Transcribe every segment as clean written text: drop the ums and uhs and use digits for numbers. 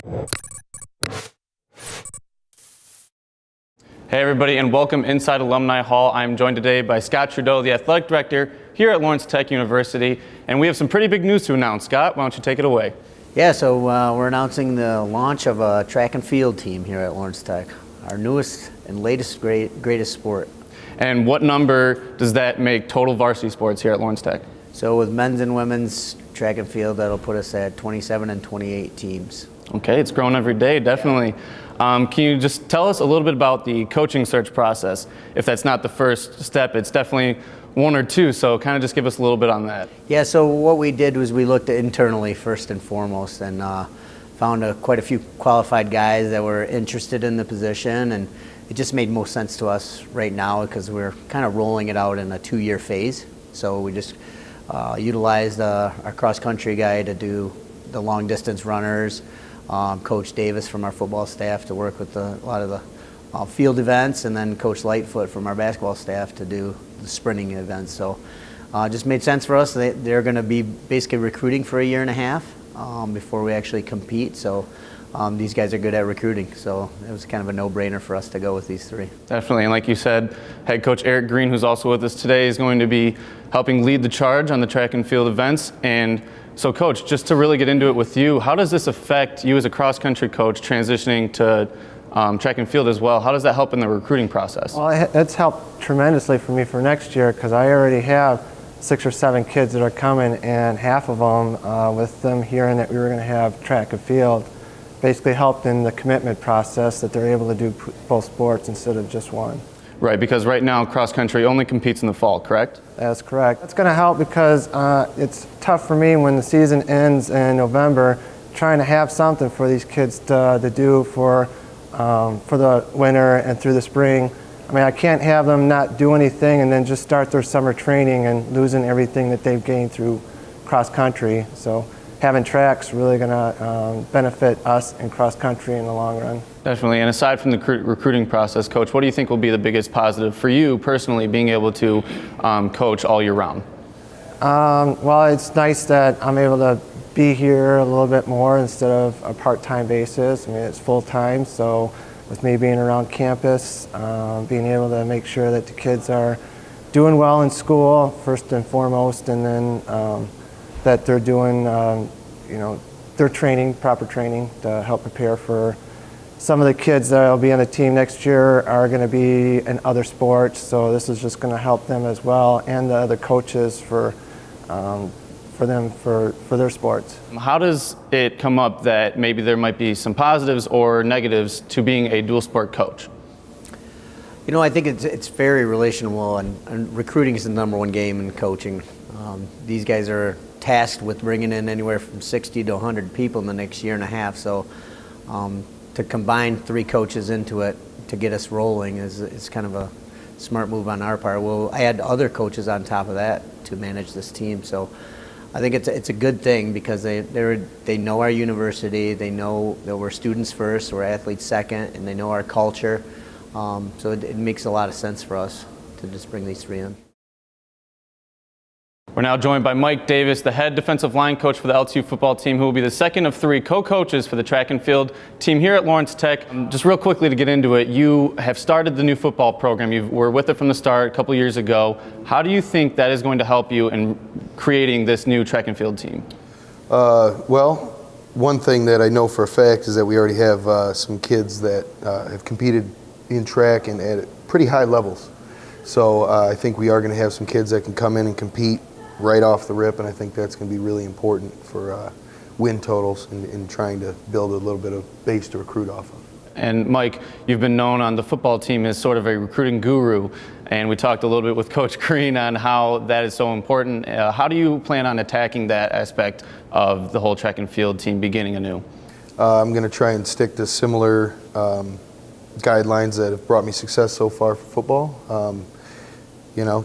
Hey everybody, and welcome inside Alumni Hall. I'm joined today by Scott Trudeau, the athletic director here at Lawrence Tech University, and we have some pretty big news to announce. Scott, why don't you take it away? Yeah, so we're announcing the launch of a track and field team here at Lawrence Tech, our newest and latest greatest sport. And what number does that make total varsity sports here at Lawrence Tech? So with men's and women's track and field, that'll put us at 27 and 28 teams. Okay, it's growing every day, definitely. Can you just tell us a little bit about the coaching search process? If that's not the first step, it's definitely one or two, so kind of just give us a little bit on that. Yeah, so what we did was we looked internally first and foremost and found quite a few qualified guys that were interested in the position, and it just made most sense to us right now because we're kind of rolling it out in a 2-year phase. So we just utilized our cross-country guy to do the long-distance runners, Coach Davis from our football staff to work with a lot of the field events, and then Coach Lightfoot from our basketball staff to do the sprinting events. So it just made sense for us. They're going to be basically recruiting for a year and a half before we actually compete. So these guys are good at recruiting, so it was kind of a no-brainer for us to go with these three. Definitely, and like you said, head coach Eric Green, who's also with us today, is going to be helping lead the charge on the track and field events. And so, Coach, just to really get into it with you, how does this affect you as a cross-country coach transitioning to track and field as well? How does that help in the recruiting process? Well, it's helped tremendously for me for next year because I already have 6 or 7 kids that are coming, and half of them, with them hearing that we were going to have track and field, basically helped in the commitment process that they're able to do both sports instead of just one. Right, because right now cross-country only competes in the fall, correct? That's correct. It's going to help because it's tough for me when the season ends in November, trying to have something for these kids to do for the winter and through the spring. I mean, I can't have them not do anything and then just start their summer training and losing everything that they've gained through cross-country. So having track's really going to benefit us in cross-country in the long run. Definitely, and aside from the recruiting process, Coach, what do you think will be the biggest positive for you personally being able to coach all year round? Well, it's nice that I'm able to be here a little bit more instead of a part-time basis. I mean, it's full-time, so with me being around campus, being able to make sure that the kids are doing well in school, first and foremost, and then that they're doing, their training, proper training to help prepare for some of the kids that will be on the team next year are going to be in other sports, so this is just going to help them as well, and the other coaches for them for their sports. How does it come up that maybe there might be some positives or negatives to being a dual sport coach? You know, I think it's very relational, and recruiting is the #1 game in coaching. These guys are tasked with bringing in anywhere from 60 to 100 people in the next year and a half, so to combine 3 coaches into it to get us rolling is kind of a smart move on our part. We'll add other coaches on top of that to manage this team, so I think it's a good thing because they know our university, they know that we're students first, we're athletes second, and they know our culture, so it makes a lot of sense for us to just bring these 3 in. We're now joined by Mike Davis, the head defensive line coach for the LTU football team, who will be the second of 3 co-coaches for the track and field team here at Lawrence Tech. Just real quickly to get into it, you have started the new football program. You were with it from the start a couple years ago. How do you think that is going to help you in creating this new track and field team? Well, one thing that I know for a fact is that we already have some kids that have competed in track and at pretty high levels. So I think we are going to have some kids that can come in and compete right off the rip, and I think that's going to be really important for win totals and trying to build a little bit of base to recruit off of. And Mike, you've been known on the football team as sort of a recruiting guru, and we talked a little bit with Coach Green on how that is so important. How do you plan on attacking that aspect of the whole track and field team beginning anew? I'm going to try and stick to similar guidelines that have brought me success so far for football.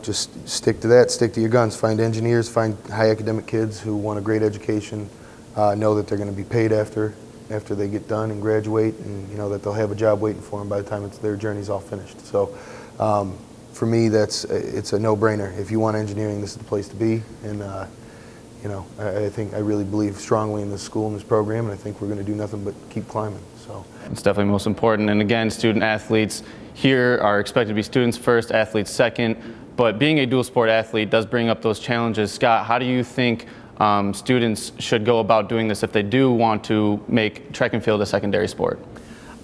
Just stick to that, stick to your guns, find engineers, find high academic kids who want a great education, know that they're going to be paid after they get done and graduate, and that they'll have a job waiting for them by the time their journey's all finished. So for me, it's a no-brainer. If you want engineering, this is the place to be, and I really believe strongly in this school and this program, and I think we're going to do nothing but keep climbing. So it's definitely most important. And again, student athletes here are expected to be students first, athletes second. But being a dual sport athlete does bring up those challenges. Scott, how do you think students should go about doing this if they do want to make track and field a secondary sport?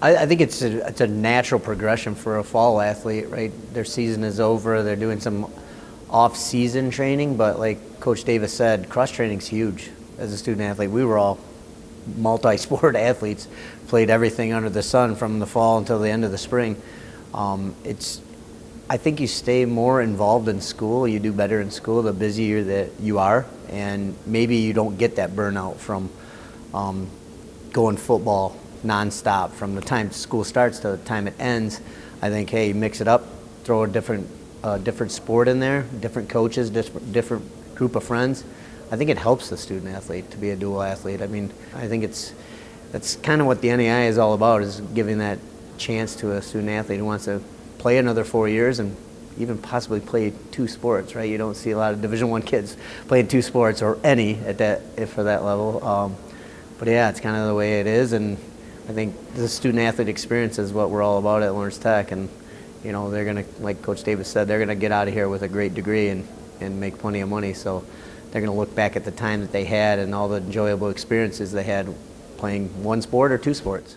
I think it's a natural progression for a fall athlete, right? Their season is over, they're doing some off-season training, but like Coach Davis said, cross-training's huge. As a student athlete, we were all multi-sport athletes, played everything under the sun from the fall until the end of the spring. I think you stay more involved in school, you do better in school the busier that you are, and maybe you don't get that burnout from going football nonstop from the time school starts to the time it ends. I think, hey, mix it up, throw a different sport in there, different coaches, different group of friends. I think it helps the student athlete to be a dual athlete. I mean, I think that's kind of what the NAI is all about, is giving that chance to a student athlete who wants to play another 4 years and even possibly play 2 sports, right? You don't see a lot of Division I kids playing 2 sports or any for that level. But yeah, it's kind of the way it is, and I think the student athlete experience is what we're all about at Lawrence Tech, and they're gonna, like Coach Davis said, they're gonna get out of here with a great degree and make plenty of money. So they're gonna look back at the time that they had and all the enjoyable experiences they had playing 1 sport or 2 sports.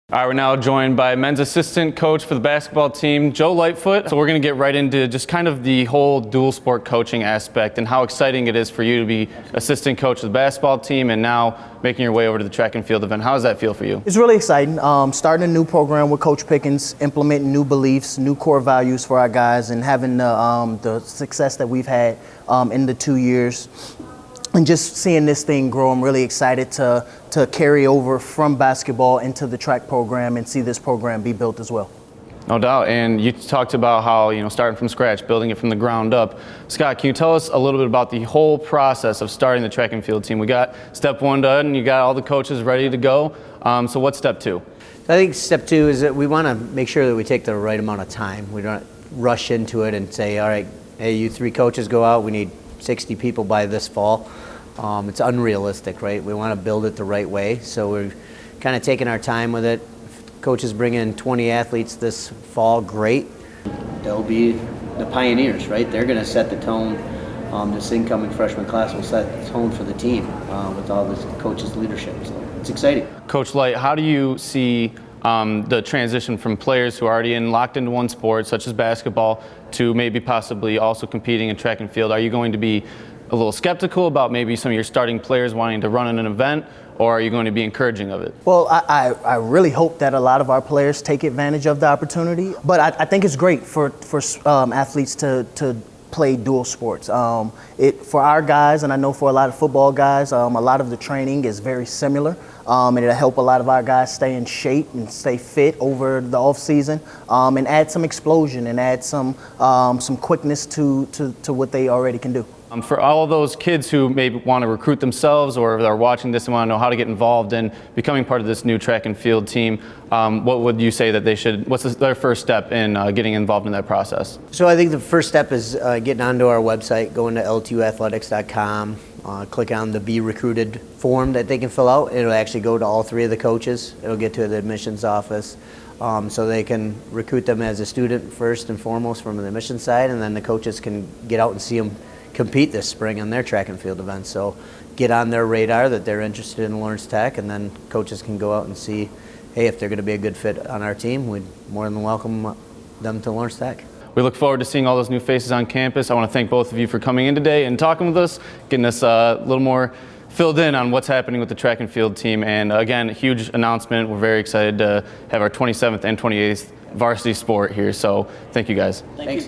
All right, we're now joined by men's assistant coach for the basketball team, Joe Lightfoot. So we're going to get right into just kind of the whole dual sport coaching aspect and how exciting it is for you to be assistant coach of the basketball team and now making your way over to the track and field event. How does that feel for you? It's really exciting. Starting a new program with Coach Pickens, implementing new beliefs, new core values for our guys, and having the success that we've had in the 2 years. And just seeing this thing grow, I'm really excited to carry over from basketball into the track program and see this program be built as well. No doubt. And you talked about how, starting from scratch, building it from the ground up. Scott, can you tell us a little bit about the whole process of starting the track and field team? We got step 1 done, and you got all the coaches ready to go. So what's step 2? I think step 2 is that we want to make sure that we take the right amount of time. We don't rush into it and say, all right, hey, you 3 coaches go out, we need 60 people by this fall. It's unrealistic, right? We want to build it the right way. So we're kind of taking our time with it. If coaches bring in 20 athletes this fall, great. They'll be the pioneers, right? They're going to set the tone. This incoming freshman class will set the tone for the team with all the coaches' leadership. So it's exciting. Coach Light, how do you see the transition from players who are already locked into 1 sport, such as basketball, to maybe possibly also competing in track and field? Are you going to be a little skeptical about maybe some of your starting players wanting to run in an event, or are you going to be encouraging of it? Well, I really hope that a lot of our players take advantage of the opportunity, but I think it's great for athletes to play dual sports. For our guys, and I know for a lot of football guys, a lot of the training is very similar, and it'll help a lot of our guys stay in shape and stay fit over the off season, and add some explosion and add some quickness to what they already can do. For all of those kids who maybe want to recruit themselves or are watching this and want to know how to get involved in becoming part of this new track and field team, what would you say that they should, what's their first step in getting involved in that process? So I think the first step is getting onto our website, going to LTUathletics.com, click on the Be Recruited form that they can fill out. It'll actually go to all 3 of the coaches. It'll get to the admissions office. So they can recruit them as a student first and foremost from the admissions side, and then the coaches can get out and see them compete this spring on their track and field events. So get on their radar that they're interested in Lawrence Tech, and then coaches can go out and see, hey, if they're going to be a good fit on our team, we'd more than welcome them to Lawrence Tech. We look forward to seeing all those new faces on campus. I want to thank both of you for coming in today and talking with us, getting us a little more filled in on what's happening with the track and field team. And again, a huge announcement. We're very excited to have our 27th and 28th varsity sport here. So thank you guys. Thanks.